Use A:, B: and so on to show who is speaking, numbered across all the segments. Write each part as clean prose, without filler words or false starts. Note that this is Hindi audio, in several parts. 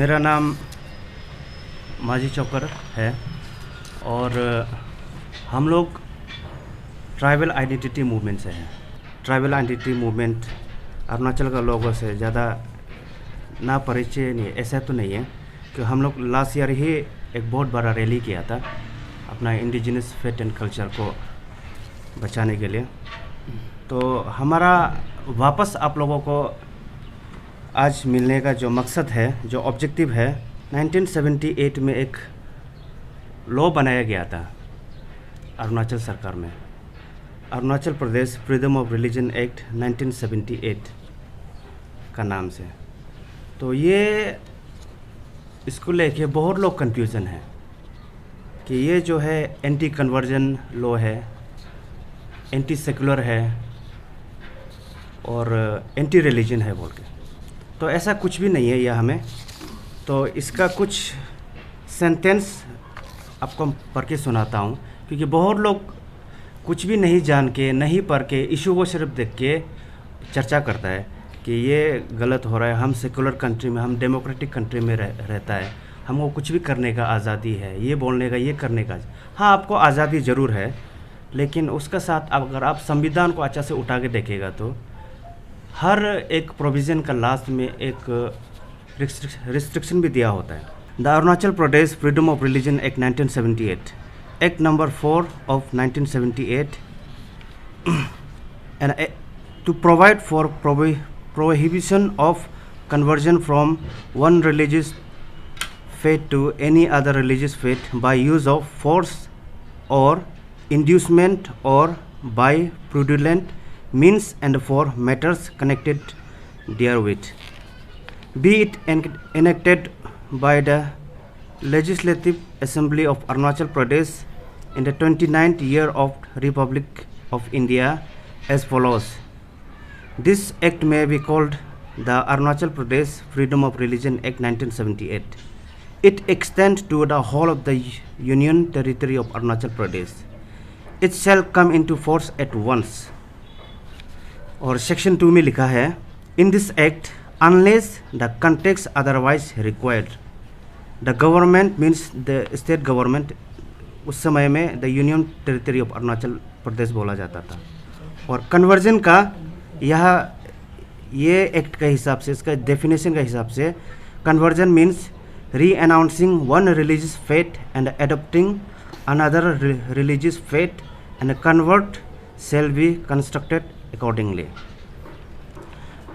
A: मेरा नाम माजी चौकर है और हम लोग ट्राइबल आइडेंटिटी मूवमेंट से हैं। ट्राइबल आइडेंटिटी मूवमेंट अरुणाचल का लोगों से ज़्यादा ना परिचय नहीं, ऐसा तो नहीं है कि हम लोग लास्ट ईयर ही एक बहुत बड़ा रैली किया था अपना इंडिजिनस फेथ एंड कल्चर को बचाने के लिए। तो हमारा वापस आप लोगों को आज मिलने का जो मकसद है, जो ऑब्जेक्टिव है, 1978 में एक लॉ बनाया गया था अरुणाचल सरकार में, Arunachal Pradesh freedom of religion act 1978 का नाम से। तो ये इसको लेके बहुत लोग कंफ्यूजन है कि ये जो है एंटी कन्वर्जन लॉ है, एंटी सेकुलर है और एंटी रिलीजन है बोल के। तो ऐसा कुछ भी नहीं है यह हमें। तो इसका कुछ सेंटेंस आपको पढ़ के सुनाता हूँ, क्योंकि बहुत लोग कुछ भी नहीं जान के, नहीं पढ़ के, इशू को सिर्फ देख के चर्चा करता है कि ये गलत हो रहा है, हम सेकुलर कंट्री में, हम डेमोक्रेटिक कंट्री में रहता है, हमको कुछ भी करने का आज़ादी है, ये बोलने का, ये करने का। हाँ, आपको आज़ादी ज़रूर है, लेकिन उसका साथ अगर आप संविधान को अच्छा से उठा के देखेगा तो हर एक प्रोविज़न का लास्ट में एक रिस्ट्रिक्शन भी दिया होता है। The Arunachal Pradesh freedom of religion act 1978, act number 4 of 1978 and to provide for prohibition of conversion from one religious faith to any other religious faith by use of force or inducement or by fraudulent means and for matters connected therewith, be it enacted by the Legislative Assembly of Arunachal Pradesh in the 29th year of Republic of India as follows. This act may be called the Arunachal Pradesh Freedom of Religion Act 1978. It extends to the whole of the Union Territory of Arunachal Pradesh. It shall come into force at once. और सेक्शन 2 में लिखा है, in this act unless the context otherwise required the government means the state government, उस समय में the union territory of Arunachal Pradesh बोला जाता था। और कन्वर्जन का ये एक्ट के हिसाब से, इसका डेफिनेशन के हिसाब से, कन्वर्जन मीन्स री announcing one religious faith and adopting another religious faith and convert shall be constructed accordingly.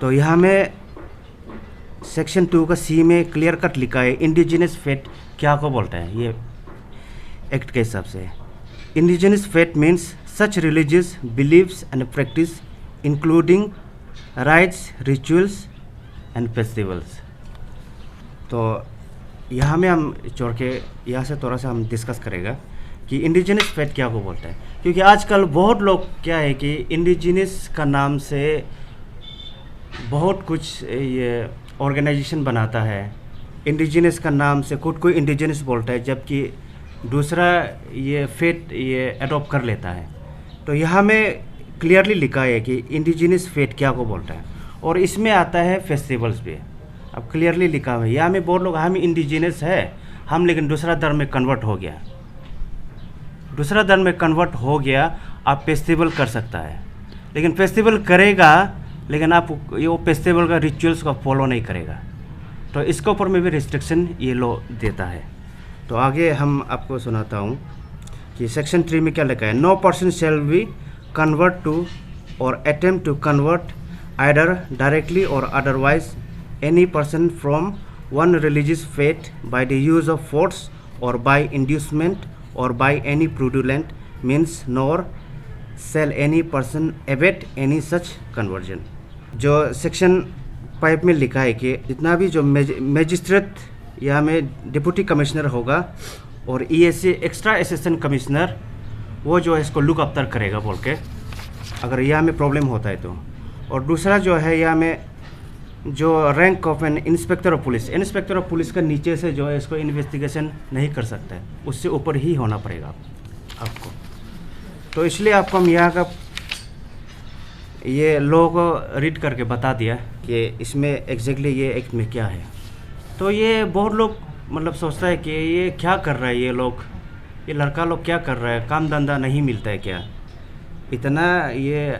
A: तो यहाँ में सेक्शन 2 का सी में क्लियर कट लिखा है इंडिजिनस फेथ क्या को बोलता है ये एक्ट के हिसाब से। Indigenous faith means such religious beliefs and practice including rites, rituals and festivals. तो यहाँ में हम छोड़ के यहाँ से थोड़ा सा हम डिस्कस करेगा कि इंडिजिनस फेथ क्या को बोलता है, क्योंकि आजकल बहुत लोग क्या है कि इंडिजिनस का नाम से बहुत कुछ ये ऑर्गेनाइजेशन बनाता है, इंडिजिनस का नाम से खुद को इंडिजिनस बोलता है, जबकि दूसरा ये फेथ ये अडॉप्ट कर लेता है। तो यहाँ में क्लियरली लिखा है कि इंडिजिनस फेथ क्या को बोलता है, और इसमें आता है फेस्टिवल्स भी। अब क्लियरली लिखा हुआ है, यहाँ में बहुत लोग हम इंडिजिनस है, हम लेकिन दूसरा धर्म में कन्वर्ट हो गया, दूसरा धर्म में कन्वर्ट हो गया, आप फेस्टिवल कर सकता है, लेकिन फेस्टिवल करेगा, लेकिन आप वो फेस्टिवल का रिचुअल्स को फॉलो नहीं करेगा। तो इसके ऊपर में भी रिस्ट्रिक्शन ये लॉ देता है। तो आगे हम आपको सुनाता हूँ कि सेक्शन 3 में क्या लिखा है। No person shall be convert to or attempt to convert either directly or otherwise any person from one religious faith by the use of force or by inducement or by any fraudulent means, nor shall any person abet any such conversion। जो सेक्शन 5 में लिखा है कि जितना भी जो मैजिस्ट्रेट या में डिप्टी कमिश्नर होगा और EAC एक्स्ट्रा असिस्टेंट कमिश्नर, वो जो है इसको लुक आफ्टर करेगा बोल के, अगर यहाँ में प्रॉब्लम होता है तो। और दूसरा जो है यहाँ में जो rank of an inspector of police, inspector of police का नीचे से जो है इसको इन्वेस्टिगेशन नहीं कर सकता है, उससे ऊपर ही होना पड़ेगा आपको। तो इसलिए आपको हम यहाँ का ये लॉ को रीड करके बता दिया कि इसमें एग्जैक्टली ये एक्ट में क्या है। तो ये बहुत लोग मतलब सोचता है कि ये क्या कर रहा है, ये लड़का लोग क्या कर रहा है, काम धंधा नहीं मिलता है क्या इतना। ये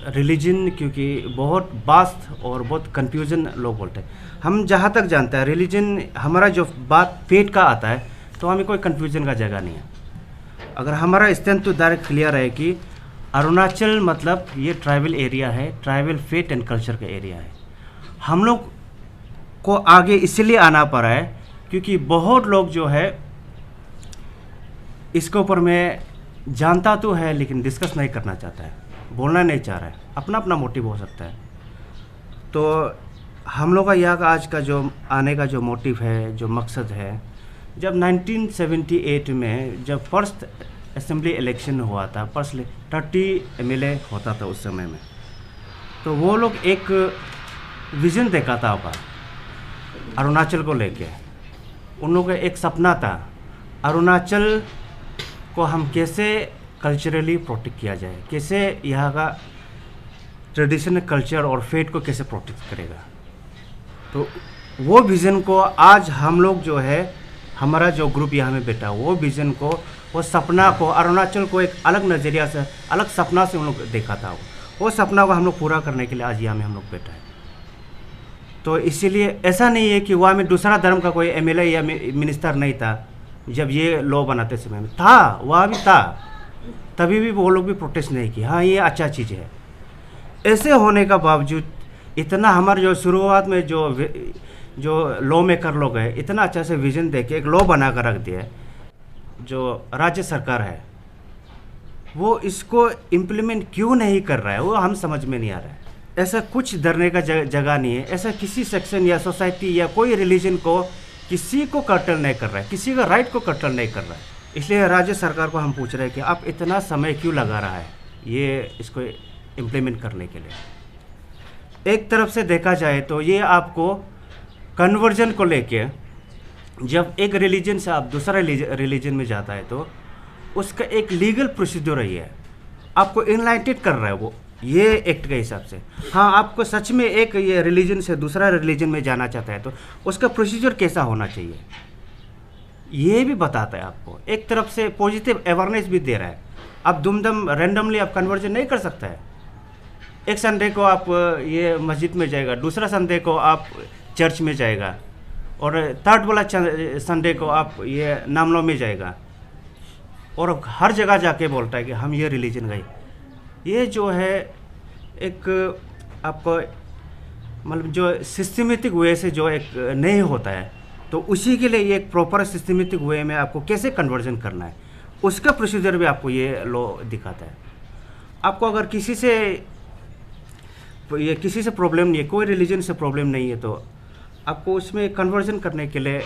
A: रिलीजन क्योंकि बहुत वास्ट और बहुत कंफ्यूजन लोग बोलते हैं। हम जहाँ तक जानते हैं रिलीजन हमारा जो बात पेट का आता है तो हमें कोई कंफ्यूजन का जगह नहीं है। अगर हमारा स्टैंड तो डायरेक्ट क्लियर है कि अरुणाचल मतलब ये ट्राइबल एरिया है, ट्राइबल फेथ एंड कल्चर का एरिया है। हम लोग को आगे इसलिए आना पड़ा है क्योंकि बहुत लोग जो है इसके ऊपर में जानता तो है लेकिन डिस्कस नहीं करना चाहता है, बोलना नहीं चाह रहा है, अपना अपना मोटिव हो सकता है। तो हम लोग का यहाँ का आज का जो आने का जो मोटिव है, जो मकसद है, जब 1978 में जब फर्स्ट असेंबली इलेक्शन हुआ था, फर्स्ट 30 MLA होता था उस समय में, तो वो लोग एक विज़न देखा था होगा अरुणाचल को लेके। उन लोगों का एक सपना था अरुणाचल को हम कैसे कल्चरली प्रोटेक्ट किया जाए, कैसे यहाँ का ट्रेडिशनल कल्चर और फेथ को कैसे प्रोटेक्ट करेगा। तो वो विज़न को आज हम लोग जो है, हमारा जो ग्रुप यहाँ में बैठा, वो विज़न को, वो सपना को, अरुणाचल को एक अलग नज़रिया से, अलग सपना से हम लोग देखा था। वो सपना को हम लोग पूरा करने के लिए आज यहाँ में हम लोग बैठा है। तो इसीलिए ऐसा नहीं है कि वहाँ में दूसरा धर्म का कोई MLA या मिनिस्टर नहीं था जब ये लॉ बनाते समय में, था, वहाँ भी था, तभी भी वो लोग भी प्रोटेस्ट नहीं किए। हाँ, ये अच्छा चीज़ है। ऐसे होने का बावजूद इतना हमारे जो शुरुआत में जो लॉ मेकर लोग हैं, इतना अच्छा से विजन दे के एक लॉ बना कर रख दिया है, जो राज्य सरकार है वो इसको इम्प्लीमेंट क्यों नहीं कर रहा है, वो हम समझ में नहीं आ रहा है। ऐसा कुछ डरने का जगह नहीं है। ऐसा किसी सेक्शन या सोसाइटी या कोई रिलीजन को किसी को कर्टल नहीं कर रहा है, किसी का राइट को कर्टल नहीं कर रहा है। इसलिए राज्य सरकार को हम पूछ रहे हैं कि आप इतना समय क्यों लगा रहा है ये इसको इम्प्लीमेंट करने के लिए। एक तरफ से देखा जाए तो ये आपको कन्वर्जन को लेके, जब एक रिलीजन से आप दूसरा रिलीजन में जाता है तो उसका एक लीगल प्रोसीजर है, आपको इनलाइटेड कर रहा है वो ये एक्ट के हिसाब से। हाँ, आपको सच में एक ये रिलीजन से दूसरा रिलीजन में जाना चाहता है तो उसका प्रोसीजर कैसा होना चाहिए ये भी बताता है आपको। एक तरफ से पॉजिटिव अवेयरनेस भी दे रहा है। आप दुमदम रैंडमली आप कन्वर्जन नहीं कर सकता है। एक संडे को आप ये मस्जिद में जाएगा, दूसरा संडे को आप चर्च में जाएगा, और थर्ड वाला संडे को आप ये नामलो में जाएगा, और हर जगह जाके बोलता है कि हम ये रिलीजन गए। ये जो है एक आपको मतलब जो सिस्टमेटिक वे से जो एक नहीं होता है, तो उसी के लिए ये एक प्रॉपर सिस्टमेटिक वे में आपको कैसे कन्वर्जन करना है उसका प्रोसीजर भी आपको ये लॉ दिखाता है। आपको अगर किसी से प्रॉब्लम नहीं है, कोई रिलीजन से प्रॉब्लम नहीं है, तो आपको उसमें कन्वर्जन करने के लिए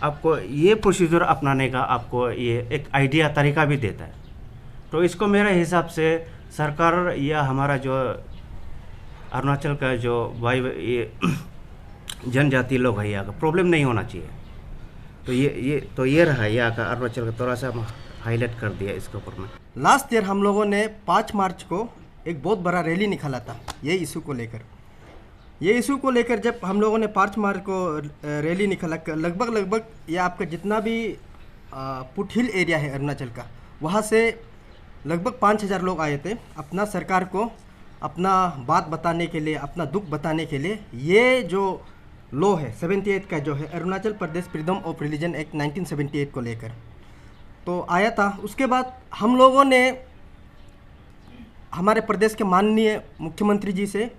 A: आपको ये प्रोसीजर अपनाने का आपको ये एक आइडिया तरीका भी देता है। तो इसको मेरे हिसाब से सरकार या हमारा जो अरुणाचल का जो ये जनजाति लोग है यहाँ का प्रॉब्लम नहीं होना चाहिए। तो ये रहा यहाँ का अरुणाचल का, थोड़ा सा हाईलाइट कर दिया इसके ऊपर में।
B: लास्ट ईयर हम लोगों ने 5 मार्च को एक बहुत बड़ा रैली निकाला था ये इशू को लेकर। ये इशू को लेकर जब हम लोगों ने 5 मार्च को रैली निकाला, लगभग ये आपका जितना भी पुट हिल एरिया है अरुणाचल का, वहाँ से लगभग 5000 लोग आए थे अपना सरकार को अपना बात बताने के लिए, अपना दुख बताने के लिए। ये जो लॉ है 78 का जो है Arunachal Pradesh freedom of religion act 1978 को लेकर तो आया था। उसके बाद हम लोगों ने हमारे प्रदेश के माननीय मुख्यमंत्री जी से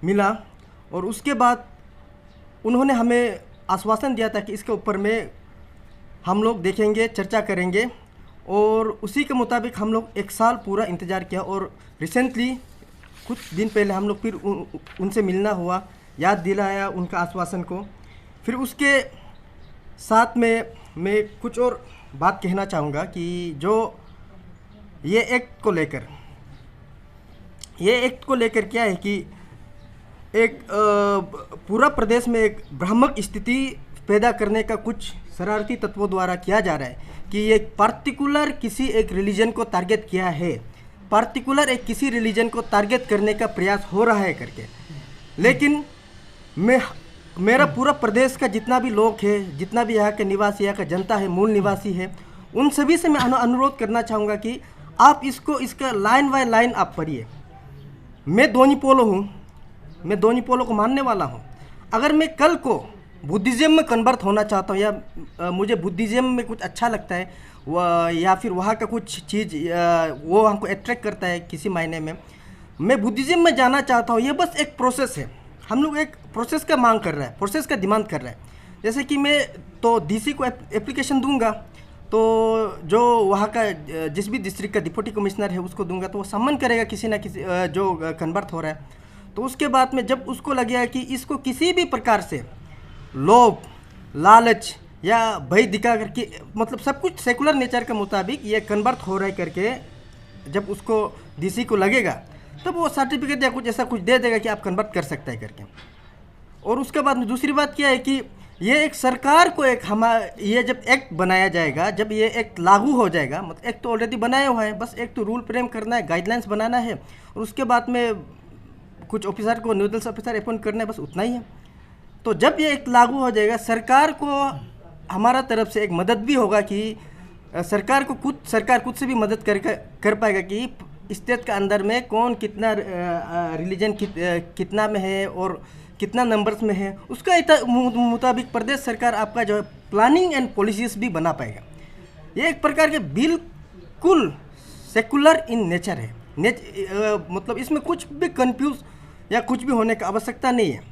B: मिला, और उसके बाद उन्होंने हमें आश्वासन दिया था कि इसके ऊपर में हम लोग देखेंगे, चर्चा करेंगे, और उसी के मुताबिक हम लोग 1 साल पूरा इंतज़ार किया। और रिसेंटली कुछ दिन पहले हम लोग फिर उनसे मिलना हुआ, याद दिलाया उनका आश्वासन को। फिर उसके साथ में मैं कुछ और बात कहना चाहूँगा कि जो ये एक्ट को लेकर क्या है कि एक पूरा प्रदेश में एक भ्रामक स्थिति पैदा करने का कुछ शरारती तत्वों द्वारा किया जा रहा है कि ये पार्टिकुलर किसी एक रिलीजन को टारगेट किया है, पार्टिकुलर एक किसी रिलीजन को टारगेट करने का प्रयास हो रहा है करके। लेकिन मैं मेरा पूरा प्रदेश का जितना भी लोग है, जितना भी यहाँ के निवासी, यहाँ का जनता है, मूल निवासी है, उन सभी से मैं अनुरोध करना चाहूँगा कि आप इसका लाइन बाय लाइन आप पढ़िए। मैं दोनी पोलो हूँ, मैं दोनी पोलो को मानने वाला हूँ। अगर मैं कल को बुद्धिज़्म में कन्वर्ट होना चाहता हूँ या मुझे बुद्धिज़्म में कुछ अच्छा लगता है या फिर वहाँ का कुछ चीज़ वो हमको अट्रैक्ट करता है किसी मायने में, मैं बुद्धिज़्म में जाना चाहता हूँ, ये बस एक प्रोसेस है। हम लोग एक प्रोसेस का मांग कर रहा है, प्रोसेस का डिमांड कर रहा है। जैसे कि मैं तो डीसी को एप्लीकेशन दूंगा, तो जो वहाँ का जिस भी डिस्ट्रिक्ट का डिप्टी कमिश्नर है उसको दूंगा, तो वो सम्मन करेगा किसी ना किसी जो कन्वर्ट हो रहा है। तो उसके बाद में जब उसको लगेगा कि इसको किसी भी प्रकार से लोभ, लालच या भय दिखा करके, मतलब सब कुछ सेकुलर नेचर के मुताबिक ये कन्वर्ट हो रहा है करके, जब उसको डीसी को लगेगा तब वो सर्टिफिकेट या कुछ ऐसा कुछ दे देगा कि आप कन्वर्ट कर सकते हैं करके। और उसके बाद में दूसरी बात क्या है कि ये एक सरकार को एक ये जब एक्ट बनाया जाएगा, जब ये एक्ट लागू हो जाएगा, मतलब एक्ट तो ऑलरेडी बनाया हुआ है, बस एक तो रूल फ्रेम करना है, गाइडलाइंस बनाना है और उसके बाद में कुछ ऑफिसर को नोडल ऑफिसर अपॉइंट करना है, बस उतना ही है। तो जब ये एक्ट लागू हो जाएगा, सरकार को हमारा तरफ से एक मदद भी होगा कि सरकार खुद से भी मदद कर पाएगा कि स्टेट के अंदर में कौन कितना रिलीजन कितना में है और कितना नंबर्स में है, उसका मुताबिक प्रदेश सरकार आपका जो है प्लानिंग एंड पॉलिसीज भी बना पाएगा। ये एक प्रकार के बिल्कुल सेकुलर इन नेचर है, मतलब इसमें कुछ भी कंफ्यूज या कुछ भी होने की आवश्यकता नहीं है।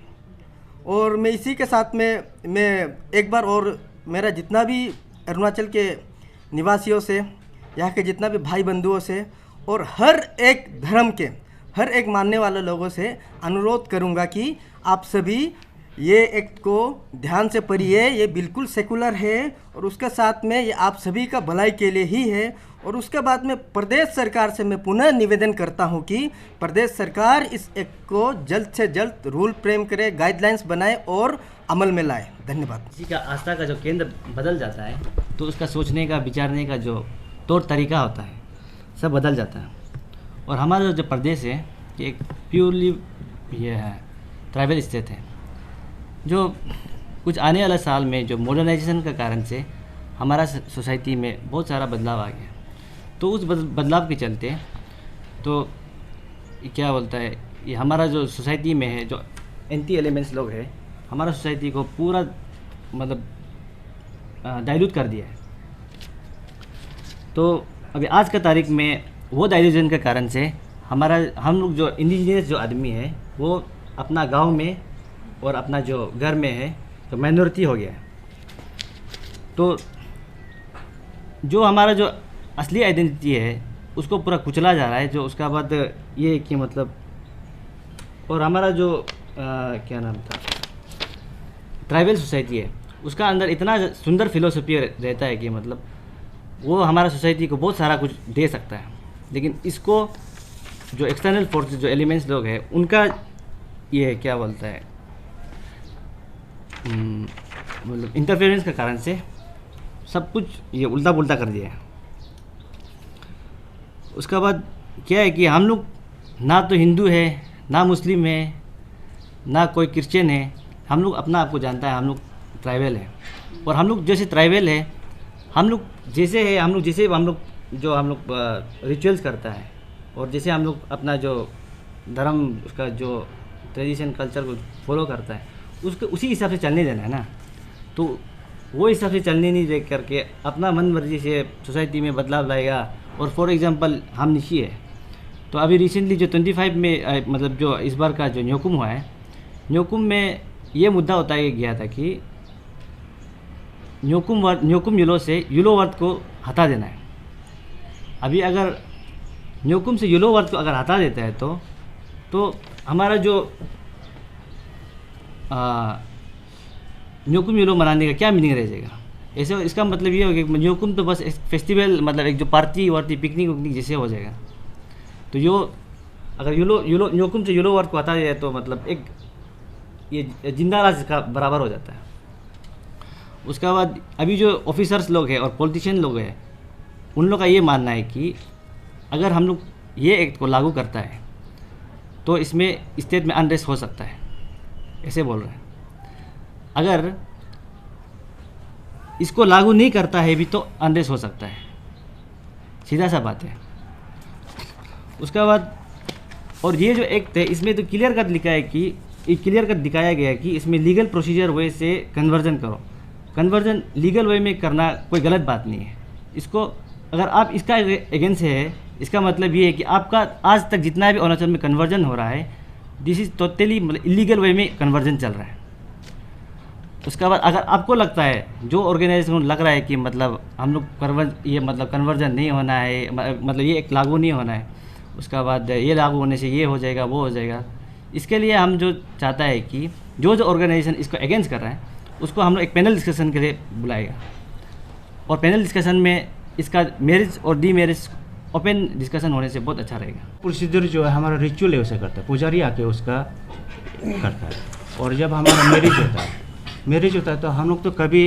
B: और मैं इसी के साथ में मैं एक बार और मेरा जितना भी अरुणाचल के निवासियों से, यहाँ के जितना भी भाई बंधुओं से और हर एक धर्म के, हर एक मानने वाले लोगों से अनुरोध करूँगा कि आप सभी ये एक्ट को ध्यान से पढ़िए। ये बिल्कुल सेकुलर है और उसके साथ में ये आप सभी का भलाई के लिए ही है। और उसके बाद में प्रदेश सरकार से मैं पुनः निवेदन करता हूं कि प्रदेश सरकार इस एक्ट को जल्द से जल्द रूल फ्रेम करे, गाइडलाइंस बनाए और अमल में लाए। धन्यवाद।
C: किसी का आस्था का जो केंद्र बदल जाता है तो उसका सोचने का, विचारने का जो तौर तरीका होता है सब बदल जाता है। और हमारा जो प्रदेश है ये एक प्योरली ये है ट्राइबल स्टेट है, जो कुछ आने वाला साल में जो मॉडर्नाइजेशन के कारण से हमारा सोसाइटी में बहुत सारा बदलाव आ गया। तो उस बदलाव के चलते तो क्या बोलता है, ये हमारा जो सोसाइटी में है जो एंटी एलिमेंट्स लोग हैं, हमारा सोसाइटी को पूरा मतलब डाइल्यूट कर दिया है। तो अभी आज का तारीख में वो डाइल्यूजन के कारण से हम लोग जो इंडिजिनियस जो आदमी है वो अपना गांव में और अपना जो घर में है तो माइनॉरिटी हो गया है। तो जो हमारा जो असली आइडेंटिटी है उसको पूरा कुचला जा रहा है। जो उसका बाद ये कि मतलब, और हमारा जो क्या नाम था, ट्राइबल सोसाइटी है, उसका अंदर इतना सुंदर फिलोसफी रहता है कि मतलब वो हमारा सोसाइटी को बहुत सारा कुछ दे सकता है। लेकिन इसको जो एक्सटर्नल फोर्सेस, जो एलिमेंट्स लोग हैं, उनका ये क्या बोलता है मतलब इंटरफेरेंस के कारण से सब कुछ ये उल्टा पुल्टा कर दिया है। उसका बाद क्या है कि हम लोग ना तो हिंदू है, ना मुस्लिम है, ना कोई क्रिश्चियन है। हम लोग अपना आपको जानता है हम लोग ट्राइबल है। और हम लोग जैसे ट्राइबल है, हम लोग रिचुअल्स करता है और जैसे हम लोग अपना जो धर्म, उसका जो ट्रेडिशन कल्चर को फॉलो करता है, उसको उसी हिसाब से चलने देना है ना। तो वो हिसाब से चलने नहीं दे करके अपना मन मर्जी से सोसाइटी में बदलाव लाएगा। और फॉर एग्जांपल हम निशी है, तो अभी रिसेंटली जो 25 में मतलब जो इस बार का जो न्योकुम हुआ है, न्योकुम में ये मुद्दा उठाया गया था कि न्योकुम युलो से युलो वर्ड को हटा देना है। अभी अगर न्योकुम से युलो वर्ड को अगर हटा देता है तो हमारा जो न्योकुम युलो मनाने का क्या मीनिंग रह जाएगा। ऐसे इसका मतलब ये हो कि न्योकुम तो बस एक फेस्टिवल, मतलब एक जो पार्टी वार्टी पिकनिक उकनिक जैसे हो जाएगा। तो अगर न्योकुम से युलो वर्ड को हटा दिया तो मतलब एक ये जिंदा राज का बराबर हो जाता है। उसके बाद अभी जो ऑफिसर्स लोग हैं और पॉलिटिशियन लोग हैं, उन लोग का ये मानना है कि अगर हम लोग ये एक्ट को लागू करता है तो इसमें स्टेट में अनरेस्ट हो सकता है, ऐसे बोल रहे हैं। अगर इसको लागू नहीं करता है भी तो अनरेस्ट हो सकता है, सीधा सा बात है। उसके बाद और ये जो एक्ट है इसमें तो क्लियर कट लिखा है कि क्लियर कट दिखाया गया है कि इसमें लीगल प्रोसीजर वे से कन्वर्जन करो। कन्वर्जन लीगल वे में करना कोई गलत बात नहीं है। इसको अगर आप इसका अगेंस्ट है, इसका मतलब ये है कि आपका आज तक जितना भी अरुणाचल में कन्वर्जन हो रहा है दिस इज़ टोटली मतलब इलीगल वे में कन्वर्जन चल रहा है। उसके बाद अगर आपको लगता है, जो ऑर्गेनाइजेशन को लग रहा है कि मतलब हम लोग कन्वर्जन नहीं होना है, मतलब ये एक लागू नहीं होना है, उसका बाद ये लागू होने से ये हो जाएगा वो हो जाएगा, इसके लिए हम जो चाहता है कि जो ऑर्गेनाइजेशन इसको अगेंस्ट कर रहा है उसको हम लोग एक पैनल डिस्कशन के लिए बुलाएगा। और पैनल डिस्कशन में इसका मैरिज और डी मैरिज ओपन डिस्कशन होने से बहुत अच्छा रहेगा।
A: प्रोसीजर जो है हमारा रिचुअल है उसे करता है, पुजारी आके उसका करता है। और जब हमारा मैरिज होता है तो हम लोग तो कभी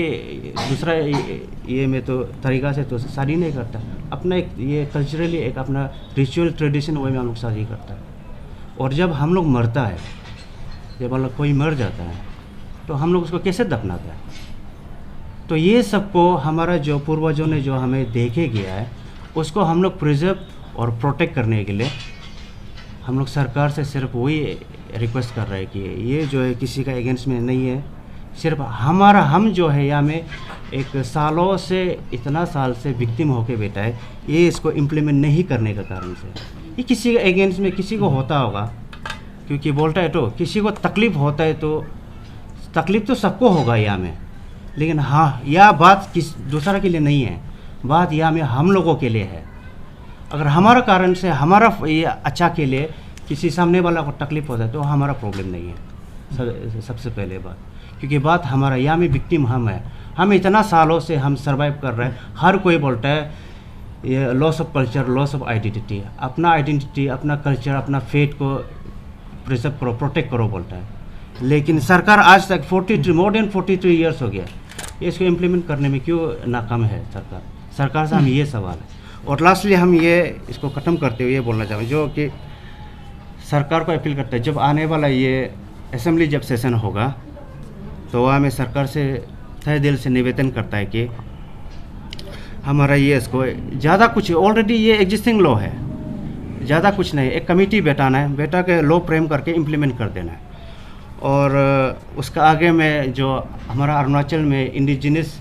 A: दूसरा ये में तो तरीक़ा से तो शादी नहीं करता, अपना एक ये कल्चरली एक अपना रिचुअल ट्रेडिशन वे में हम लोग शादी करता है। और जब हम लोग मरता है, जब मतलब कोई मर जाता है तो हम लोग उसको कैसे दफनाता है, तो ये सबको हमारा जो पूर्वजों ने जो हमें देखे गया है उसको हम लोग प्रिजर्व और प्रोटेक्ट करने के लिए हम लोग सरकार से सिर्फ वही रिक्वेस्ट कर रहे हैं कि ये जो है किसी का अगेंस्ट में नहीं है, सिर्फ हम जो है यहाँ में एक सालों से इतना साल से विक्टिम होके बैठा है, ये इसको इम्प्लीमेंट नहीं करने का कारण से ये किसी के अगेंस्ट में किसी को होता होगा, क्योंकि बोलता है तो किसी को तकलीफ़ होता है तो तकलीफ़ तो सबको होगा यहाँ में, लेकिन हाँ यह बात किस दूसरा के लिए नहीं है, बात यहाँ में हम लोगों के लिए है। अगर हमारा कारण से हमारा ये अच्छा के लिए किसी सामने वाला को तकलीफ़ होता है तो हमारा प्रॉब्लम नहीं है सबसे पहले बात, क्योंकि बात हमारा यहाँ में विक्टिम हम है, हम इतना सालों से हम सर्वाइव कर रहे हैं। हर कोई बोलता है ये loss of culture, loss of identity, अपना आइडेंटिटी, अपना कल्चर, अपना फेथ को प्रिजर्व करो, प्रोटेक्ट करो बोलता है, लेकिन सरकार आज तक मोर देन 43 ईयर्स हो गया, इसको इम्प्लीमेंट करने में क्यों नाकाम है सरकार से हम ये सवाल है। और लास्टली हम ये इसको ख़त्म करते हुए ये बोलना चाहेंगे जो कि सरकार को अपील करते हैं, जब आने वाला ये असेंबली जब सेशन होगा तो वहाँ में सरकार से तहे दिल से निवेदन करता है कि हमारा ये इसको ज़्यादा कुछ ऑलरेडी ये एग्जिस्टिंग लॉ है, ज़्यादा कुछ नहीं, एक कमेटी बैठाना है, बैठा के लॉ फ्रेम करके इम्प्लीमेंट कर देना है। और उसका आगे में जो हमारा अरुणाचल में indigenous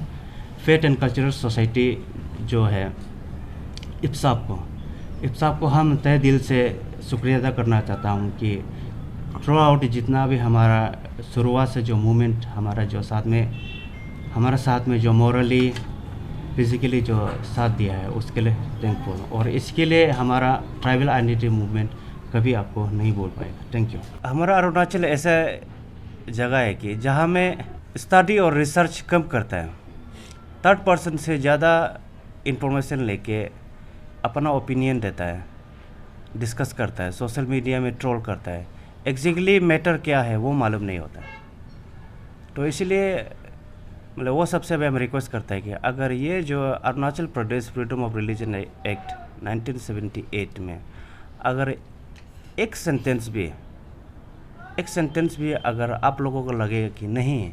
A: faith and cultural society जो है इप्साप को हम तहे दिल से शुक्रिया अदा करना चाहता हूँ कि थ्रू आउट जितना भी हमारा शुरुआत से जो मूवमेंट हमारा जो हमारा साथ में जो मॉरली फिज़िकली जो साथ दिया है उसके लिए थैंकफुल। और इसके लिए हमारा ट्राइबल आइडेंटिटी मूवमेंट कभी आपको नहीं बोल पाएगा। Thank you. हमारा अरुणाचल ऐसा जगह है कि जहाँ में स्टडी और रिसर्च कम करता है, थर्ड पर्सन से ज़्यादा इंफॉर्मेशन लेके अपना ओपिनियन देता है, डिस्कस करता है, सोशल मीडिया में ट्रोल करता है, एग्जैक्टली मैटर क्या है वो मालूम नहीं होता। तो इसलिए मतलब वो सबसे हम रिक्वेस्ट करता है कि अगर ये जो Arunachal Pradesh freedom of religion act 1978 में अगर एक सेंटेंस भी अगर आप लोगों को लगेगा कि नहीं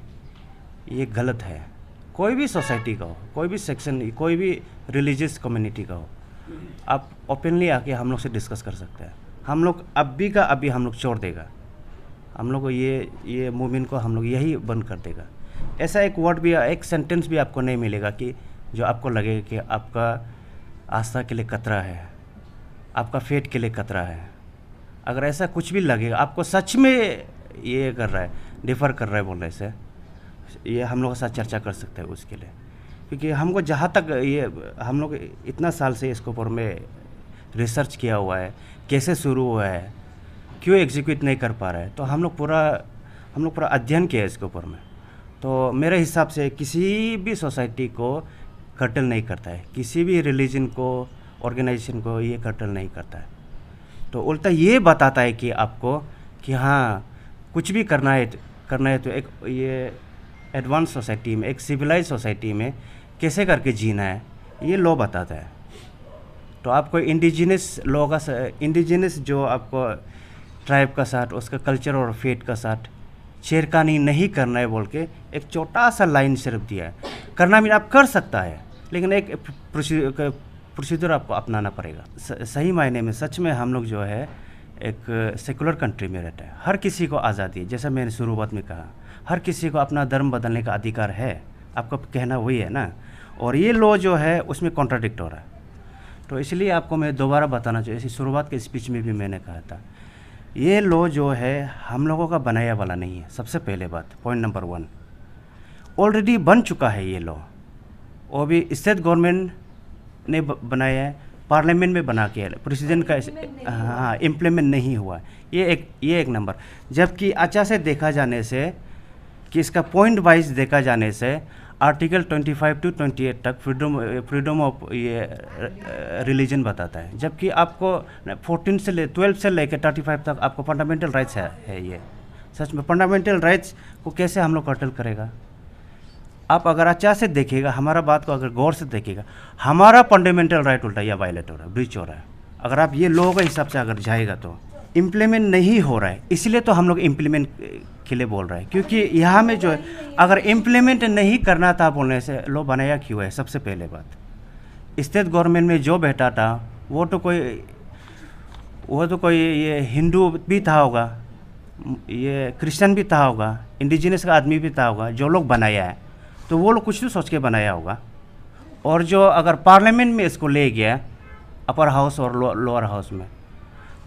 A: ये गलत है, कोई भी सोसाइटी का हो, कोई भी सेक्शन, कोई भी रिलीजियस कम्युनिटी का हो, आप ओपनली आके हम लोग से डिस्कस कर सकते हैं। हम लोग अभी का अभी हम लोग छोड़ देगा, हम लोग को ये मूवमेंट को हम लोग यही बंद कर देगा। ऐसा एक वर्ड भी, एक सेंटेंस भी आपको नहीं मिलेगा कि जो आपको लगेगा कि आपका आस्था के लिए खतरा है, आपका फेथ के लिए खतरा है। अगर ऐसा कुछ भी लगेगा आपको सच में ये कर रहा है, डिफ़र कर रहा है बोलने से, ये हम लोग के साथ चर्चा कर सकते हैं उसके लिए। क्योंकि हमको जहाँ तक ये हम लोग इतना साल से इसके ऊपर में रिसर्च किया हुआ है, कैसे शुरू हुआ है, क्यों एग्जीक्यूट नहीं कर पा रहा है, तो हम लोग पूरा अध्ययन किया है इसके ऊपर में। तो मेरे हिसाब से किसी भी सोसाइटी को कर्टल नहीं करता है, किसी भी रिलीजन को, ऑर्गेनाइजेशन को ये कर्टल नहीं करता है। तो उल्टा ये बताता है कि आपको कि हाँ कुछ भी करना है तो एक ये एडवांस सोसाइटी में, एक सिविलाइज सोसाइटी में कैसे करके जीना है ये लॉ बताता है। तो आपको इंडिजिनस लॉ का, इंडिजिनस जो आपको ट्राइब का साथ, उसका कल्चर और फेथ का साथ छेड़खानी नहीं करना है बोल के एक छोटा सा लाइन सिर्फ दिया है। करना भी आप कर सकता है, लेकिन एक प्रोसीजर आपको अपनाना पड़ेगा। सही मायने में सच में हम लोग जो है एक सेकुलर कंट्री में रहते हैं। हर किसी को आज़ादी है, जैसा मैंने शुरुआत में कहा, हर किसी को अपना धर्म बदलने का अधिकार है। आपका कहना वही है ना। और ये लॉ जो है उसमें कॉन्ट्राडिक्ट हो रहा है। तो इसलिए आपको मैं दोबारा बताना चाहिए, इसी शुरुआत के स्पीच में भी मैंने कहा था, ये लॉ जो है हम लोगों का बनाया वाला नहीं है। सबसे पहले बात, पॉइंट नंबर 1, ऑलरेडी बन चुका है ये लॉ, और भी स्टेट गवर्नमेंट ने बनाया है, पार्लियामेंट में बना के प्रेसिडेंट का हाँ इम्प्लीमेंट नहीं हुआ। ये एक नंबर। जबकि अच्छा से देखा जाने से कि इसका पॉइंट वाइज देखा जाने से आर्टिकल 25 to 28 तक फ्रीडम ऑफ ये रिलीजन बताता है, जबकि आपको 12 से लेकर 35 तक आपको फंडामेंटल राइट्स है ये। सच में फंडामेंटल राइट्स को कैसे हम लोग कर्टल करेगा? आप अगर अच्छा से देखिएगा, हमारा बात को अगर गौर से देखिएगा, हमारा फंडामेंटल राइट उल्टा या वायलेट हो रहा है, ब्रीच हो रहा है। अगर आप ये लॉ के हिसाब से अगर जाएगा तो इम्प्लीमेंट नहीं हो रहा है, इसलिए तो हम लोग इम्प्लीमेंट के लिए बोल रहे हैं, क्योंकि यहाँ में जो है अगर इम्प्लीमेंट नहीं करना था बोलने से लॉ बनाया क्यों है? सबसे पहले बात, स्टेट गवर्नमेंट में जो बैठा था वो तो कोई ये हिंदू भी था होगा, ये क्रिश्चियन भी था होगा, इंडिजिनस का आदमी भी था होगा। जो लोग बनाया है तो वो लोग कुछ तो सोच के बनाया होगा। और जो अगर पार्लियामेंट में इसको ले गया, अपर हाउस और लोअर हाउस में,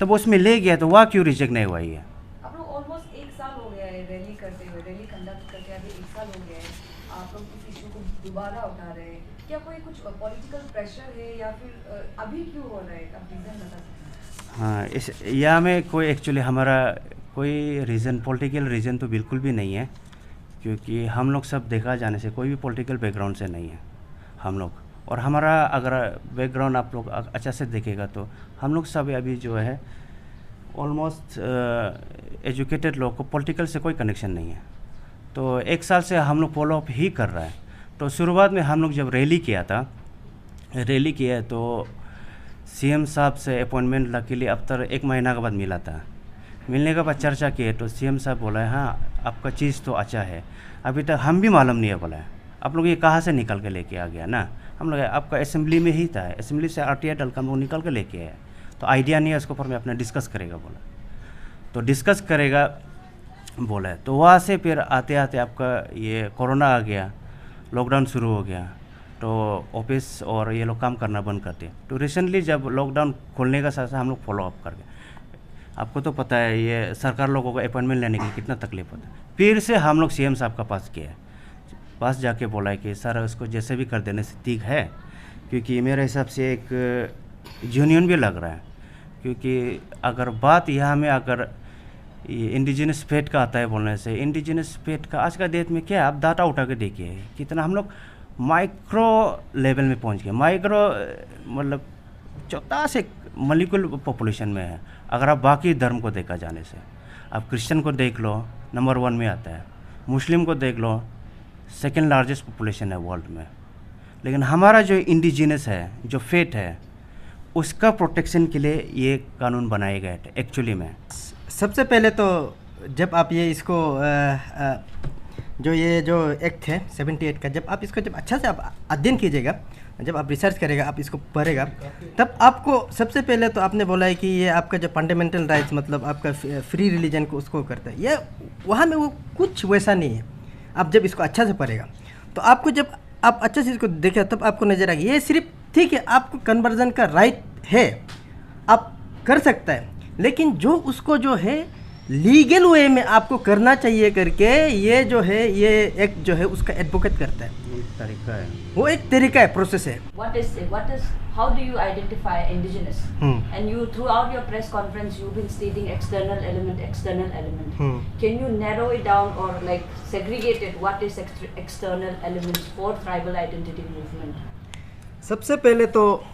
A: तब उसमें ले गया तो वह क्यों रिजेक्ट नहीं हुआ? ये
D: आप लोग ऑलमोस्ट 1 साल हो गया है रैली करते हुए, रैली कंडक्ट करके अभी 1 साल हो गया है। आप लोग इस इशू को दोबारा उठा रहे हैं, क्या कोई कुछ पॉलिटिकल प्रेशर है या फिर अभी क्यों हो रहा है? आप रीज़न बता सकते हैं?
A: हाँ, इस या में कोई एक्चुअली हमारा कोई रीज़न, पॉलिटिकल रीज़न तो बिल्कुल भी नहीं है, क्योंकि हम लोग सब देखा जाने से कोई भी पॉलिटिकल बैकग्राउंड से नहीं है हम लोग। और हमारा अगर बैकग्राउंड आप लोग अच्छा से देखेगा तो हम लोग सब अभी जो है ऑलमोस्ट एजुकेटेड लोग को पॉलिटिकल से कोई कनेक्शन नहीं है। तो 1 साल से हम लोग फॉलो अप ही कर रहा है। तो शुरुआत में हम लोग जब रैली किया तो सीएम साहब से अपॉइंटमेंट लकीली अब तक 1 महीना के बाद मिला था। मिलने के बाद चर्चा किए तो सीएम साहब बोला है हाँ आपका चीज़ तो अच्छा है, अभी तक हम भी मालूम नहीं है। बोला है आप लोग ये कहाँ से निकल के लेके आ गया ना? हम लोग आपका असेंबली में ही था, असेंबली से RTI डल का हम लोग निकल के लेके आए, तो आइडिया नहीं है उसके ऊपर में अपना डिस्कस करेगा। बोला तो डिस्कस करेगा बोला है। तो वहाँ से फिर आते आते आपका ये कोरोना आ गया, लॉकडाउन शुरू हो गया, तो ऑफिस और ये लोग काम करना बंद करते। तो रिसेंटली जब लॉकडाउन खोलने का साथ साथ हम लोग फॉलो अप कर गए। आपको तो पता है ये सरकार लोगों को अपॉइंटमेंट लेने के लिए कितना तकलीफ होता है। फिर से हम लोग CM साहब का पास जाके बोला है कि सर उसको जैसे भी कर देने से ठीक है, क्योंकि मेरे हिसाब से एक यूनियन भी लग रहा है। क्योंकि अगर बात यहाँ में अगर ये इंडिजिनस फेट का आता है बोलने से, इंडिजिनस फेट का आज का डेट में क्या है, आप डाटा उठा के देखिए कितना हम लोग माइक्रो लेवल में पहुँच गए। माइक्रो मतलब छोटा से मॉलिक्यूल पॉपुलेशन में है। अगर आप बाकी धर्म को देखा जाने से, आप क्रिश्चियन को देख लो नंबर 1 में आता है, मुस्लिम को देख लो सेकेंड लार्जेस्ट पॉपुलेशन है वर्ल्ड में। लेकिन हमारा जो इंडिजिनस है, जो फेट है, उसका प्रोटेक्शन के लिए ये कानून बनाए गए थे एक्चुअली में।
B: सबसे पहले तो जब आप ये इसको जो एक्ट है 78 का, जब आप इसको जब अच्छा से आप अध्ययन कीजिएगा, जब आप रिसर्च करेगा, आप इसको पढ़ेगा, तब आपको सबसे पहले तो आपने बोला है कि ये आपका जो फंडामेंटल राइट्स मतलब आपका फ्री रिलीजन को उसको करता है, ये वहाँ में वो कुछ वैसा नहीं है। आप जब इसको अच्छा से पढ़ेगा तो आपको, जब आप अच्छे से इसको देखें तब आपको नजर आएगा ये सिर्फ ठीक है, आपको कन्वर्जन का राइट है, आप कर सकता है, लेकिन जो उसको जो है लीगल वे में आपको करना चाहिए करके ये जो है ये एक्ट जो है उसका एडवोकेट करता है।
A: तरीका है,
B: वो एक तरीका है, प्रोसेस है।
D: What is how do you identify indigenous? And you throughout your press conference you've been stating external element. Can you narrow it down or like segregate it? What is external elements for tribal identity movement?
B: सबसे पहले तो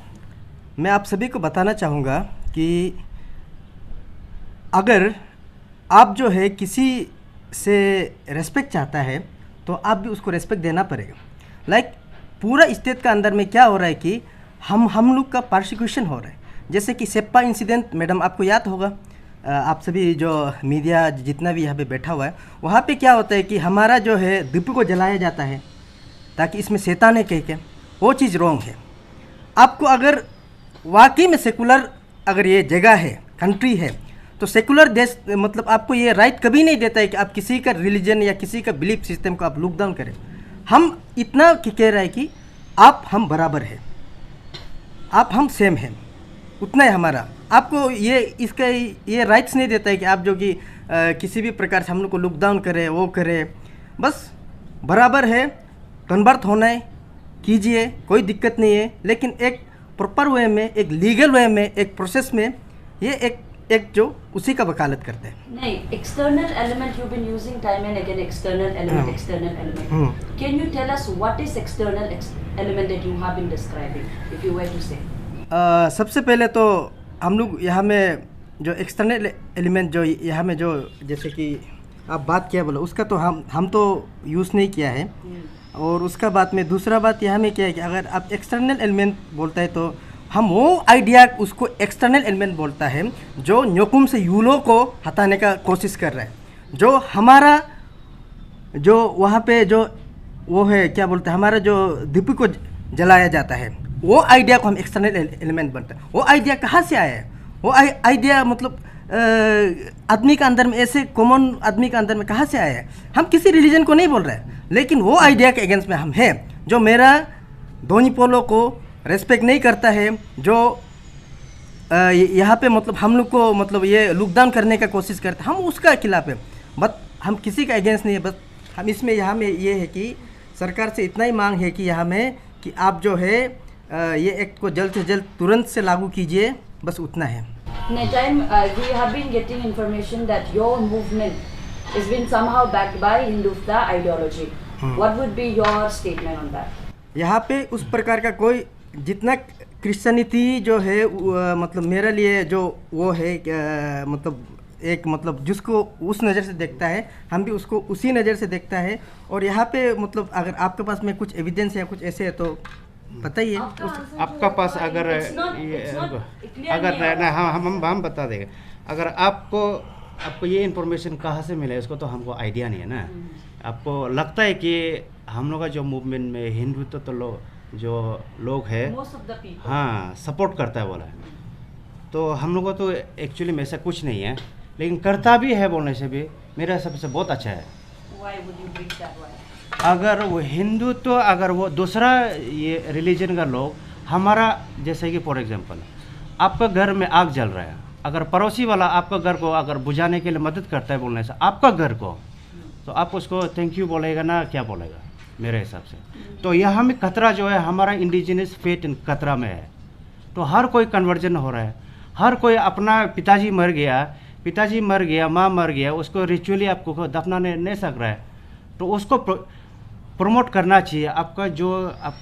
B: मैं आप सभी को बताना चाहूँगा कि अगर आप जो है किसी से रेस्पेक्ट चाहता है तो आप भी उसको रेस्पेक्ट देना पड़ेगा। लाइक पूरा स्टेट का अंदर में क्या हो रहा है कि हम लोग का प्रोसिक्यूशन हो रहा है। जैसे कि सेप्पा इंसिडेंट, मैडम आपको याद होगा, आप सभी जो मीडिया जितना भी यहाँ पे बैठा हुआ है, वहाँ पे क्या होता है कि हमारा जो है दीप को जलाया जाता है ताकि इसमें शैतान है कह के, वो चीज़ रॉन्ग है। आपको अगर वाकई में सेकुलर अगर ये जगह है, कंट्री है, तो सेकुलर देश मतलब आपको ये राइट कभी नहीं देता है कि आप किसी का रिलीजन या किसी का बिलीफ सिस्टम को आप लुक डाउन करें। हम इतना कह रहे हैं कि आप हम बराबर है, आप हम सेम हैं, उतना है हमारा। आपको ये इसका ये राइट्स नहीं देता है कि आप जो कि किसी भी प्रकार से हम लोग को लुक डाउन करें, वो करें। बस बराबर है, कन्वर्ट होना है कीजिए, कोई दिक्कत नहीं है, लेकिन एक प्रॉपर वे में, एक लीगल वे में, एक प्रोसेस में, ये एक जो उसी का वकालत करते हैं।
D: नहीं, external element you've been using time and again, external element, external element. Can you tell us what is external element that you have been describing, if you were to say?
B: सबसे पहले तो हम लोग यहाँ में जो एक्सटर्नल एलिमेंट जो यहाँ में जो जैसे कि आप बात किया बोलो, उसका तो हम तो यूज़ नहीं किया है। और उसका बाद में दूसरा बात यहाँ में क्या है कि अगर आप एक्सटर्नल एलिमेंट बोलता है तो हम वो आइडिया उसको एक्सटर्नल एलिमेंट बोलता है जो न्योकुम से यूलो को हटाने का कोशिश कर रहा है। जो हमारा जो वहाँ पे जो वो है क्या बोलते हैं, हमारा जो दीप को जलाया जाता है, वो आइडिया को हम एक्सटर्नल एलिमेंट बनता है। वो आइडिया कहाँ से आया है? वो आइडिया मतलब आदमी का अंदर में, ऐसे कॉमन आदमी का अंदर में कहाँ से आया है? हम किसी रिलीजन को नहीं बोल रहे हैं, लेकिन वो आइडिया के अगेंस्ट में हम हैं जो मेरा दोनी पोलो को रेस्पेक्ट नहीं करता है, जो यहाँ पे मतलब हम लोग को मतलब ये लुक डाउन करने का कोशिश करते हैं, हम उसका खिलाफ है। बट हम किसी का अगेंस्ट नहीं है। बस हम इसमें यहाँ में ये है कि सरकार से इतना ही मांग है कि यहाँ में कि आप जो है ये एक्ट को जल्द से जल्द तुरंत से लागू कीजिए, बस उतना है।
D: Time we have been getting information that your movement has been somehow backed by Hindutva ideology. What would be your statement on that?
B: यहाँ पे उस प्रकार का कोई, जितना क्रिश्चियनिटी जो है मतलब मेरे लिए जो वो है मतलब एक मतलब जिसको उस नज़र से देखता है, हम भी उसको उसी नज़र से देखता है। और यहाँ पे मतलब अगर आपके पास में कुछ एविडेंस या कुछ ऐसे है तो बताइए।
A: आपका पास अगर अगर ना हम बता देंगे। अगर आपको ये इन्फॉर्मेशन कहाँ से मिला है, इसको तो हमको आइडिया नहीं है ना। आपको लगता है कि हम लोग का जो मूवमेंट में हिंदुत्व तो जो लोग हैं, हाँ, सपोर्ट करता है बोला है, तो हम लोगों को तो एक्चुअली में ऐसा कुछ नहीं है, लेकिन करता भी है बोलने से भी मेरा हिसाब से बहुत अच्छा है। अगर वो हिंदू तो अगर वो दूसरा ये रिलीजन का लोग हमारा, जैसे कि फॉर एग्जांपल आपका घर में आग जल रहा है, अगर पड़ोसी वाला आपका घर को अगर बुझाने के लिए मदद करता है बोलने से आपका घर को, तो आप उसको थैंक यू बोलेगा ना, क्या बोलेगा मेरे हिसाब से। तो यहाँ में खतरा जो है हमारा इंडिजिनस फेथ खतरा में है। तो हर कोई कन्वर्जन हो रहा है, हर कोई अपना पिताजी मर गया, माँ मर गया, उसको रिचुअली आपको दफना नहीं सक रहा है, तो उसको प्रमोट करना चाहिए। आपका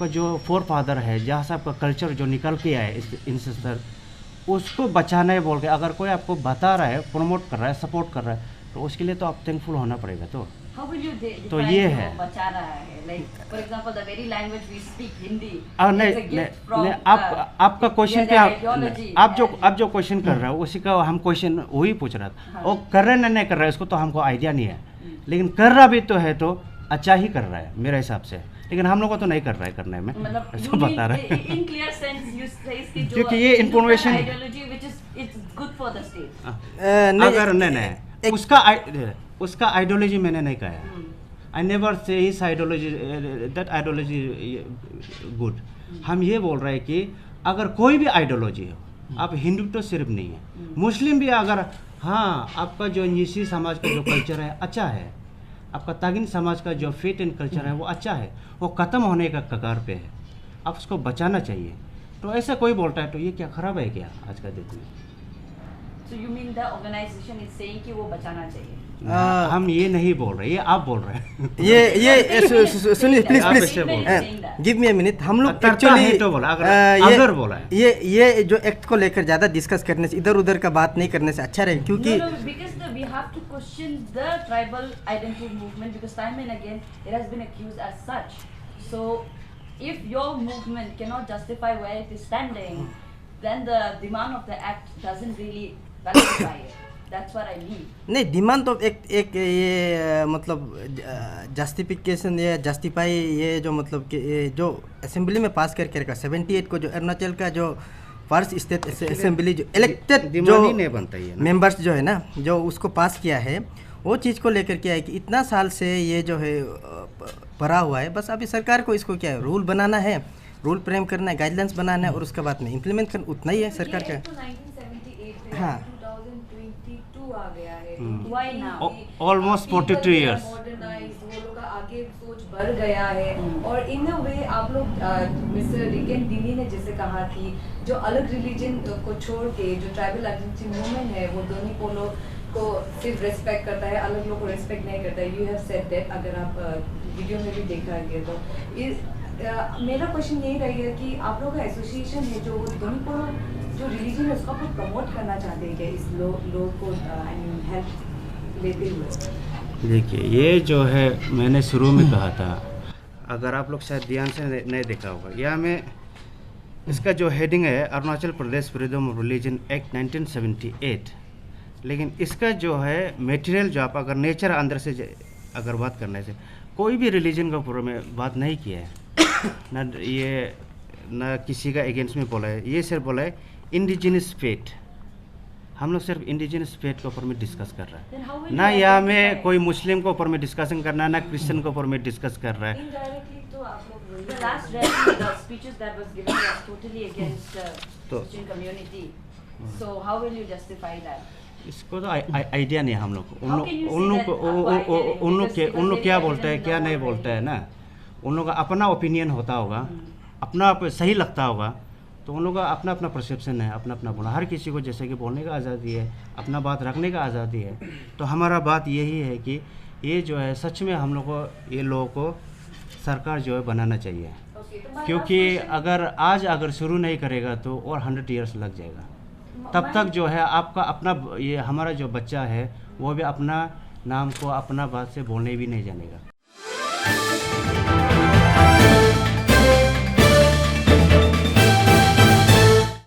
A: जो फोर फादर है, जहाँ से आपका कल्चर जो निकल के आया है इंसेस्टर, उसको बचाना है बोल के अगर कोई आपको बता रहा है, प्रमोट कर रहा है, सपोर्ट कर रहा है, तो उसके लिए तो आप थैंकफुल होना पड़ेगा। तो ये है
D: बचा रहा है, like for example the very language we speak Hindi.
A: नहीं, आपका क्वेश्चन पे आप जो क्वेश्चन कर रहे हो उसी का हम क्वेश्चन वही पूछ रहा था। वो कर रहे नहीं कर रहा है, उसको तो हमको आइडिया नहीं है, लेकिन कर रहा भी तो है तो अच्छा ही कर रहा है मेरे हिसाब से, लेकिन हम लोग को तो नहीं कर रहा है करने में, ऐसा बता रहा है।
D: इन क्लियर सेंस यू से
A: क्योंकि ये information
D: ideology which is it's good for the state.
A: अगर नहीं उसका आइडियोलॉजी मैंने नहीं कहा। I never say his ideology that ideology good. हम ये बोल रहे हैं कि अगर कोई भी आइडियोलॉजी हो, आप हिंदू तो सिर्फ नहीं है, मुस्लिम भी अगर, हाँ, आपका जो निशी समाज का जो कल्चर है अच्छा है, आपका तागिन समाज का जो फेथ एंड कल्चर है वो अच्छा है, वो ख़त्म होने का कगार पे है, आप उसको बचाना चाहिए। तो ऐसा कोई बोलता है तो ये क्या ख़राब है क्या आज का डेट में?
D: So you mean the organization is saying कि वो बचाना चाहिए?
A: हम ये नहीं बोल रहे, ये आप बोल रहे हैं।
B: ये सुनिए please give me a minute. हम लोग एक्चुअली
A: तो बोला अगर बोला है
B: ये जो एक्ट को लेकर ज़्यादा डिस्कस करने से, इधर उधर का बात नहीं करने से अच्छा रहेगा, क्योंकि
D: because we have to question the tribal identity movement because time and again it has been accused as such. So if your movement cannot justify where it is standing, then the demand of the act doesn't really validate it. That's what I mean.
B: नहीं, डिमांड तो एक ये मतलब जस्टिफिकेशन या जस्टिफाई, ये जो मतलब कि ये जो असेंबली में पास करके रखा 78 को, जो अरुणाचल का जो फर्स्ट स्टेट असेंबली जो इलेक्टेड जो
A: नहीं बनता ये
B: मेंबर्स जो है ना, जो उसको पास किया है, वो चीज़ को लेकर क्या है कि इतना साल से ये जो है पड़ा हुआ है। बस अभी सरकार को इसको क्या है, रूल बनाना है, रूल फ्रेम करना है, गाइडलाइंस बनाना है और उसके बाद में इम्प्लीमेंट करना, उतना ही है सरकार का।
E: तो 1978 से
B: हाँ।
E: 2022 आ गया है।
D: Why now?
A: Almost 42 years.
E: Modernise, वो लोग का आगे सोच बढ़ गया है। और इन अ वे आप लोग मिस्टर रिकेन दिनी ने जैसे कहा कि जो अलग रिलीजन को छोड़ के जो ट्राइबल आइडेंटिटी मूवमेंट है, वो दोनी पोलो को सिर्फ रेस्पेक्ट करता है, अलग लोगों को रेस्पेक्ट नहीं करता है। यू हैव सेड दैट, अगर आप वीडियो में भी देखा गया तो मेरा क्वेश्चन यही रहेगा कि आप लोग का एसोसिएशन है जो दोनी पोलो जो रिलीजन है उसका कुछ प्रमोट करना चाहते हैं क्या इस लोग को आई मीन हेल्प लेते हुए?
A: देखिए, ये जो है मैंने शुरू में कहा था, अगर आप लोग शायद ध्यान से नहीं देखा होगा, या मैं इसका जो हेडिंग है Arunachal Pradesh freedom of religion act 1978, लेकिन इसका जो है मटेरियल जो आप अगर नेचर अंदर से अगर बात करने से कोई भी रिलीजन के ऊपर में बात नहीं किया है न किसी का अगेंस्ट में बोला है। ये सिर्फ बोला है इंडिजिनस फेथ, हम लोग सिर्फ इंडिजिनस फेथ के ऊपर में डिस्कस कर रहा
D: Then how
A: है,
D: will
A: ना
D: you
A: यहाँ में
D: identify?
A: कोई मुस्लिम के ऊपर में डिस्कशन करना है, ना क्रिश्चियन के ऊपर में डिस्कस कर रहा है।
E: इनडायरेक्टली तो आप लोग वही
D: The last rally, the speeches that was given was totally against
A: तो-
D: Christian community. So how will you justify that?
A: इसको तो आइडिया नहीं है हम लोग को।
D: How can you say that आपको idea नहीं?
A: उन लोग
D: Because
A: उन लोग क्या
D: very
A: बोलता है,
D: evident
A: क्या
D: now
A: नहीं
D: already.
A: बोलता है ना, उन लोग का अपना ओपिनियन होता होगा, अपना सही लगता होगा, तो उन लोगों का अपना अपना परसेप्शन है, अपना अपना बोला। हर किसी को जैसे कि बोलने का आज़ादी है, अपना बात रखने का आज़ादी है। तो हमारा बात यही है कि ये जो है सच में हम लोग को, ये लोगों को सरकार जो है बनाना चाहिए,
E: Okay, तो my
A: क्योंकि
E: last question-
A: अगर शुरू नहीं करेगा तो और 100 ईयर्स लग जाएगा। तब तक जो है आपका अपना, ये हमारा जो बच्चा है वो भी अपना नाम को अपना बात से बोलने भी नहीं जानेगा।